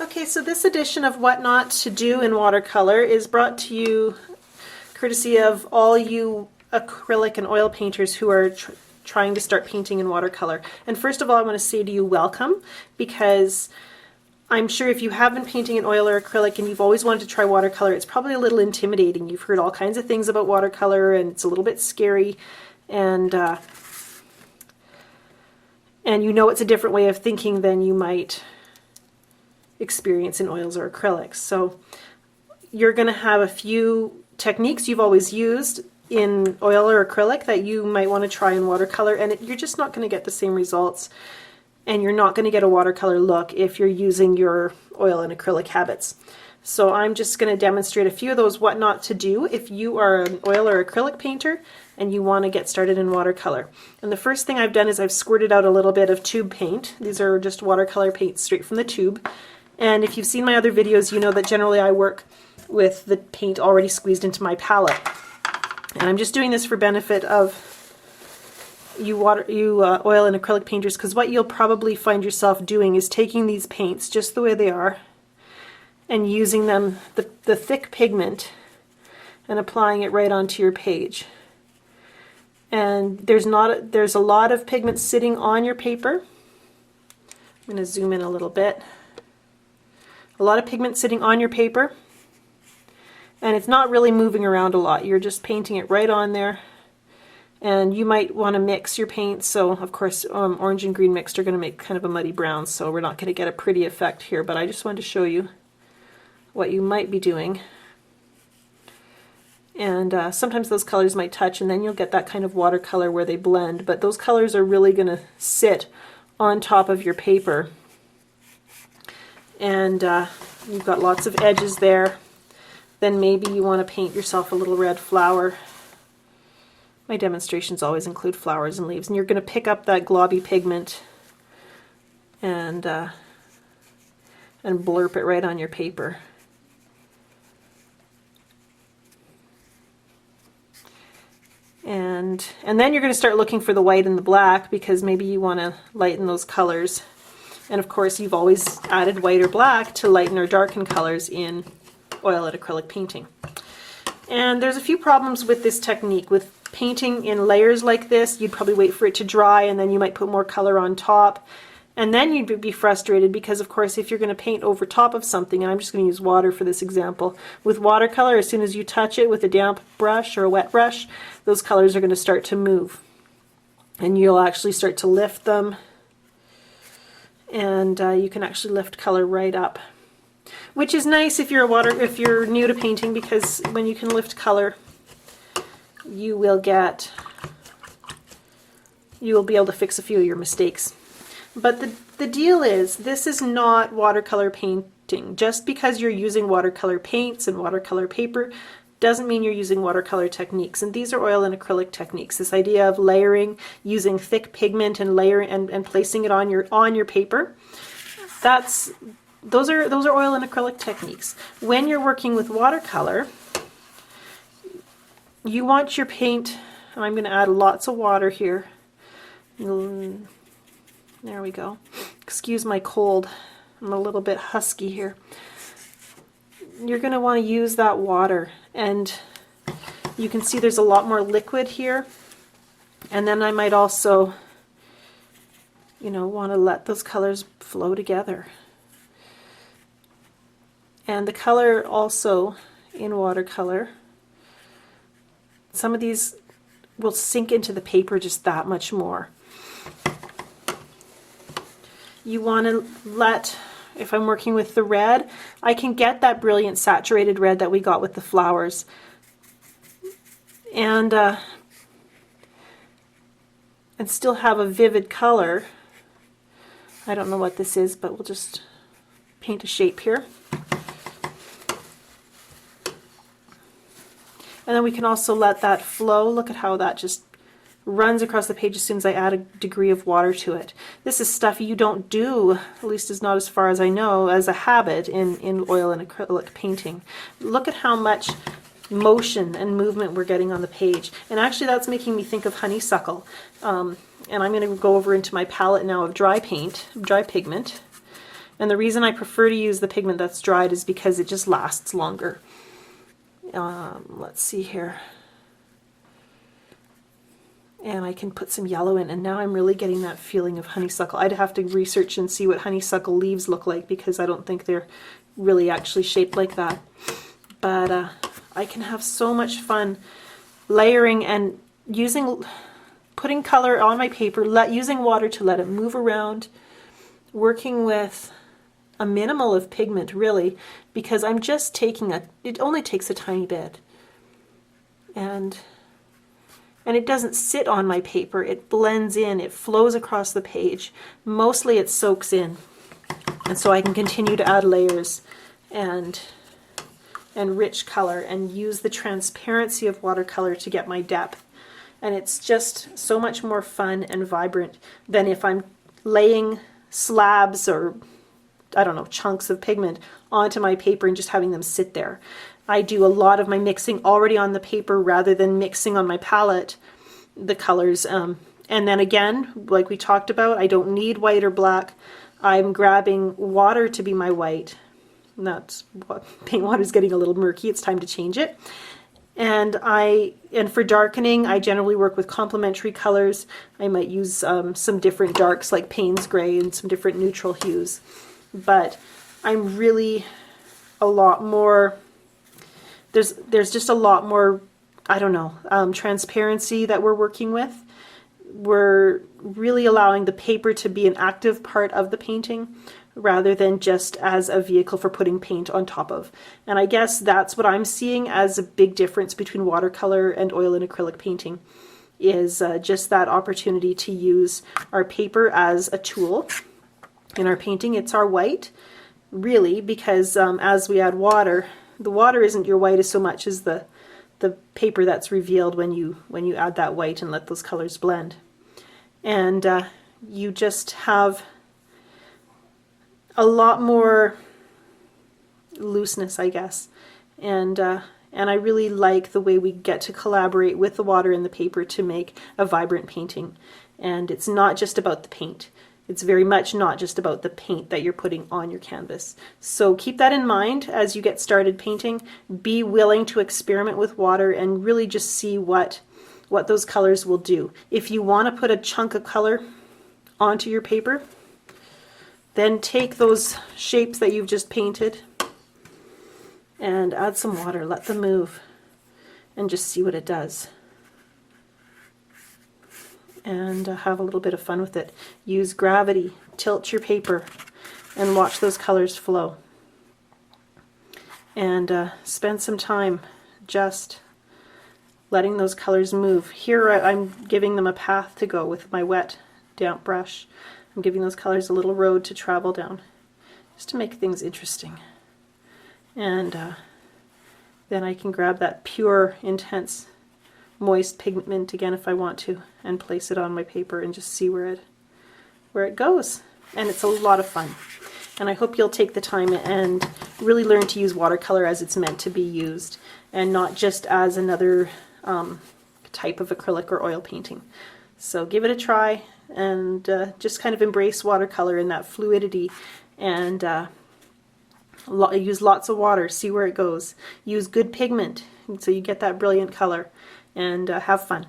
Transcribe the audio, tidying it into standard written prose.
Okay, so this edition of What Not to Do in Watercolor is brought to you courtesy of all you acrylic and oil painters who are trying to start painting in watercolor. And first of all, I want to say to you, welcome, because I'm sure if you have been painting in oil or acrylic and you've always wanted to try watercolor, it's probably a little intimidating. You've heard all kinds of things about watercolor and it's a little bit scary, and you know it's a different way of thinking than you might experience in oils or acrylics. So you're going to have a few techniques you've always used in oil or acrylic that you might want to try in watercolor, and you're just not going to get the same results, and you're not going to get a watercolor look if you're using your oil and acrylic habits. So I'm just going to demonstrate a few of those what not to do if you are an oil or acrylic painter and you want to get started in watercolor. And the first thing I've done is I've squirted out a little bit of tube paint. These are just watercolor paint straight from the tube. And if you've seen my other videos, you know that generally I work with the paint already squeezed into my palette. And I'm just doing this for benefit of you oil and acrylic painters, because what you'll probably find yourself doing is taking these paints just the way they are and using them, the thick pigment, and applying it right onto your page. And there's a lot of pigment sitting on your paper. I'm going to zoom in a little bit. A lot of pigment sitting on your paper, and it's not really moving around a lot. You're just painting it right on there. And you might want to mix your paints, so of course orange and green mixed are going to make kind of a muddy brown, so we're not going to get a pretty effect here, but I just wanted to show you what you might be doing. And sometimes those colors might touch, and then you'll get that kind of watercolor where they blend, but those colors are really going to sit on top of your paper. And you've got lots of edges there. Then maybe you want to paint yourself a little red flower. My demonstrations always include flowers and leaves, and you're going to pick up that globby pigment and blurp it right on your paper. And then you're going to start looking for the white and the black, because maybe you want to lighten those colors. And of course, you've always added white or black to lighten or darken colors in oil and acrylic painting. And there's a few problems with this technique. With painting in layers like this, you'd probably wait for it to dry, and then you might put more color on top. And then you'd be frustrated, because of course if you're going to paint over top of something, and I'm just going to use water for this example, with watercolor, as soon as you touch it with a damp brush or a wet brush, those colors are going to start to move. And you'll actually start to lift them, and you can actually lift color right up, which is nice if you're new to painting, because when you can lift color, you will be able to fix a few of your mistakes. But the deal is, this is not watercolor painting. Just because you're using watercolor paints and watercolor paper doesn't mean you're using watercolor techniques. And these are oil and acrylic techniques. This idea of layering, using thick pigment and layering and placing it on your paper, those are oil and acrylic techniques. When you're working with watercolor, you want your paint, and I'm going to add lots of water here. There we go. Excuse my cold. I'm a little bit husky here. You're going to want to use that water, and you can see there's a lot more liquid here. And then I might also, want to let those colors flow together. And the color also in watercolor, some of these will sink into the paper just that much more. You want to let, if I'm working with the red, I can get that brilliant saturated red that we got with the flowers. And still have a vivid color. I don't know what this is, but we'll just paint a shape here. And then we can also let that flow. Look at how that just runs across the page as soon as I add a degree of water to it. This is stuff you don't do, at least is not as far as I know, as a habit in oil and acrylic painting. Look at how much motion and movement we're getting on the page. And actually that's making me think of honeysuckle. And I'm going to go over into my palette now of dry pigment. And the reason I prefer to use the pigment that's dried is because it just lasts longer. Let's see here. And I can put some yellow in, and now I'm really getting that feeling of honeysuckle. I'd have to research and see what honeysuckle leaves look like, because I don't think they're really actually shaped like that. But I can have so much fun layering and putting color on my paper, using water to let it move around, working with a minimal of pigment really, because I'm just taking it only takes a tiny bit. And it doesn't sit on my paper, it blends in, it flows across the page. Mostly it soaks in. And so I can continue to add layers and rich color and use the transparency of watercolor to get my depth. And it's just so much more fun and vibrant than if I'm laying slabs or, I don't know, chunks of pigment onto my paper and just having them sit there. I do a lot of my mixing already on the paper rather than mixing on my palette the colors. And then again, like we talked about, I don't need white or black. I'm grabbing water to be my white. And that's what paint water is getting a little murky. It's time to change it. And for darkening, I generally work with complementary colors. I might use some different darks like Payne's Gray and some different neutral hues. But I'm really a lot more, there's just a lot more, I don't know, transparency that we're working with. We're really allowing the paper to be an active part of the painting rather than just as a vehicle for putting paint on top of. And I guess that's what I'm seeing as a big difference between watercolor and oil and acrylic painting, is just that opportunity to use our paper as a tool. In our painting, it's our white, really, because as we add water, the water isn't your white as so much as the paper that's revealed when you add that white and let those colors blend. And you just have a lot more looseness, I guess. And I really like the way we get to collaborate with the water and the paper to make a vibrant painting. And it's not just about the paint. It's very much not just about the paint that you're putting on your canvas. So keep that in mind as you get started painting. Be willing to experiment with water and really just see what those colors will do. If you want to put a chunk of color onto your paper, then take those shapes that you've just painted and add some water, let them move, and just see what it does. And have a little bit of fun with it. Use gravity, tilt your paper, and watch those colors flow. And spend some time just letting those colors move. Here I'm giving them a path to go with my wet, damp brush. I'm giving those colors a little road to travel down, just to make things interesting. And then I can grab that pure, intense, moist pigment again if I want to, and place it on my paper and just see where it goes. And it's a lot of fun. And I hope you'll take the time and really learn to use watercolor as it's meant to be used, and not just as another type of acrylic or oil painting. So give it a try and just kind of embrace watercolor in that fluidity, and use lots of water, see where it goes. Use good pigment so you get that brilliant color, and have fun.